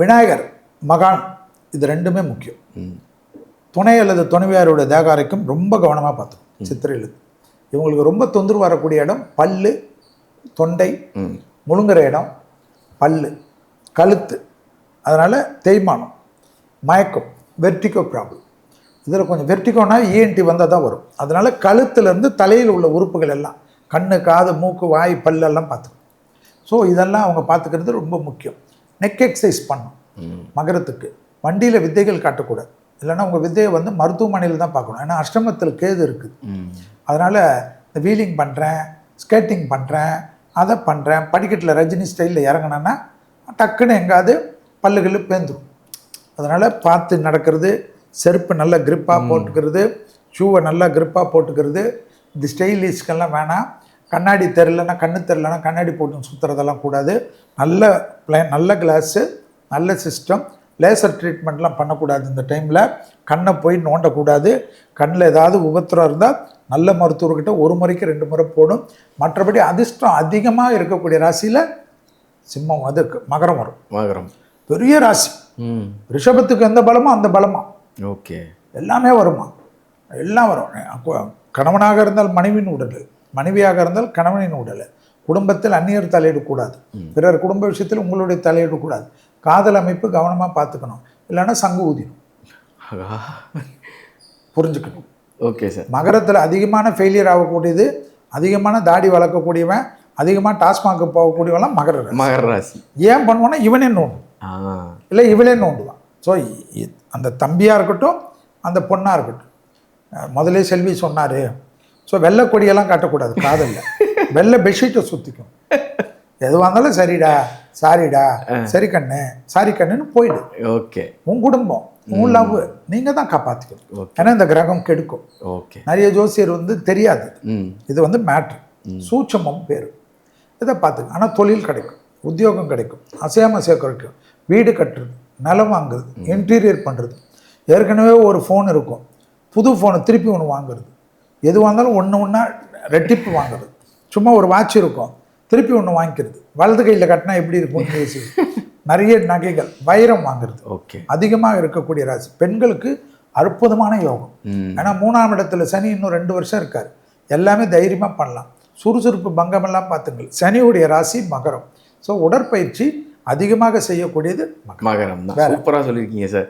விநாயகர், மகான், இது ரெண்டுமே முக்கியம். துணை அல்லது துணைவியாரோட தேகாரைக்கும் ரொம்ப கவனமாக பார்த்தோம். சித்திரையில் இவங்களுக்கு ரொம்ப தொந்தரவு வரக்கூடிய இடம் பல்லு, தொண்டை, முழுங்குற இடம், பல்லு, கழுத்து. அதனால் தேய்மானம், மயக்கம், வெர்டிகோ ப்ராப்ளம். இதில் கொஞ்சம் வெர்டிகோனா இஎன்டி வந்தால் தான் வரும். அதனால் கழுத்துலேருந்து தலையில் உள்ள உறுப்புகள் எல்லாம் கண்ணு, காது, மூக்கு, வாய், பல்லெல்லாம் பார்த்துக்கணும். ஸோ இதெல்லாம் அவங்க பார்த்துக்கிறது ரொம்ப முக்கியம். நெக் எக்ஸசைஸ் பண்ணும். மகரத்துக்கு வண்டியில் வித்தைகள் காட்டக்கூடாது. இல்லைன்னா உங்கள் வித்தையை வந்து மருத்துவமனையில் தான் பார்க்கணும். ஏன்னா அஷ்டமத்தில் கேது இருக்குது. அதனால் இந்த வீலிங் பண்ணுறேன், ஸ்கேட்டிங் பண்ணுறேன், அதை பண்ணுறேன், படிக்கட்டில் ரஜினி ஸ்டைலில் இறங்கினேன்னா டக்குன்னு எங்காவது பல்லுகள் பேந்துடும். அதனால் பார்த்து நடக்கிறது, செருப்பு நல்ல கிரிப்பாக போட்டுக்கிறது, ஷூவை நல்லா கிரிப்பாக போட்டுக்கிறது. இந்த ஸ்டைலிஷ்கெல்லாம் வேணாம். கண்ணாடி தெரிலன்னா, கண்ணு தெரிலன்னா கண்ணாடி போட்டு சுற்றுறதெல்லாம் கூடாது. நல்ல நல்ல கிளாஸு, நல்ல சிஸ்டம். லேசர் ட்ரீட்மெண்ட்லாம் பண்ணக்கூடாது. இந்த டைமில் கண்ணை போய் நோண்டக்கூடாது. கண்ணில் ஏதாவது உபத்திரம் இருந்தால் நல்ல மருத்துவர்கிட்ட 1 முறைக்கு 2 முறை போடும். மற்றபடி அதிர்ஷ்டம் அதிகமாக இருக்கக்கூடிய ராசியில் சிம்மம், அது மகரம் வரும். மகரம் பெரிய ராசி. ரிஷபத்துக்கு எந்த பலமோ அந்த பலமா ஓகே எல்லாமே வருமா, எல்லாம் வரும். கணவனாக இருந்தால் மனைவியின் உடல், மனைவியாக இருந்தால் கணவனின் உடல். குடும்பத்தில் அந்நியர் தலையிடக்கூடாது. பிறர் குடும்ப விஷயத்தில் உங்களுடைய தலையிடக்கூடாது. காதல் அமைப்பு கவனமாக பார்த்துக்கணும். இல்லைன்னா சங்கு ஊதிடும். புரிஞ்சுக்கணும். Okay sir. மகரத்தில் அதிகமான ஃபெயிலியர் ஆகக்கூடியது, அதிகமான தாடி வளர்க்கக்கூடியவன், அதிகமாக டாஸ்மாக் போகக்கூடியவெல்லாம் மகர ராசி. ஏன் பண்ணுவான்னா இவனே நோண்டும், இல்லை இவளே நோண்டுவான். ஸோ அந்த தம்பியாக இருக்கட்டும், அந்த பொண்ணாக இருக்கட்டும். முதலே செல்வி சொன்னார். ஸோ வெள்ளை கொடியெல்லாம் காட்டக்கூடாது காதலில். வெள்ளை பெட்ஷீட்டை சுற்றிக்கும். எதுவாக இருந்தாலும் சரிடா, சாரிடா, சரி கண்ணு, சாரி கண்ணுன்னு போயிடு. ஓகே. உன் குடும்பம், உன் லவ் நீங்கள் தான் காப்பாற்றிக்கணும். ஏன்னா இந்த கிரகம் கெடுக்கும். ஓகே. நிறைய ஜோசியர் வந்து தெரியாது. இது வந்து மேட்ரு, சூட்சமம் பேர். இதை பார்த்துக்க. ஆனால் தொழில் கிடைக்கும், உத்தியோகம் கிடைக்கும், அசையாமசையா கிடைக்கும், வீடு கட்டுறது, நிலம் வாங்குறது, இன்டீரியர் பண்ணுறது. ஏற்கனவே ஒரு ஃபோன் இருக்கும், புது ஃபோனை திருப்பி ஒன்று வாங்குறது. எதுவாக இருந்தாலும் ஒன்றா ரெட்டிப்பு வாங்குறது. சும்மா ஒரு வாட்ச் இருக்கும், திருப்பி ஒன்று வாங்கிக்கிறது. வலது கையில் கட்டினா எப்படி இருக்கும்னு பேசி நிறைய நகைகள், வைரம் வாங்குறது. ஓகே. அதிகமாக இருக்கக்கூடிய ராசி. பெண்களுக்கு அற்புதமான யோகம். ஏன்னா 3ஆம் இடத்துல சனி இன்னும் 2 வருஷம் இருக்கார். எல்லாமே தைரியமாக பண்ணலாம். சுறுசுறுப்பு பங்கமெல்லாம் பார்த்துங்கள். சனியுடைய ராசி மகரம். ஸோ உடற்பயிற்சி அதிகமாக செய்யக்கூடியது மகரம் தான். சூப்பராக சொல்லியிருக்கீங்க சார்.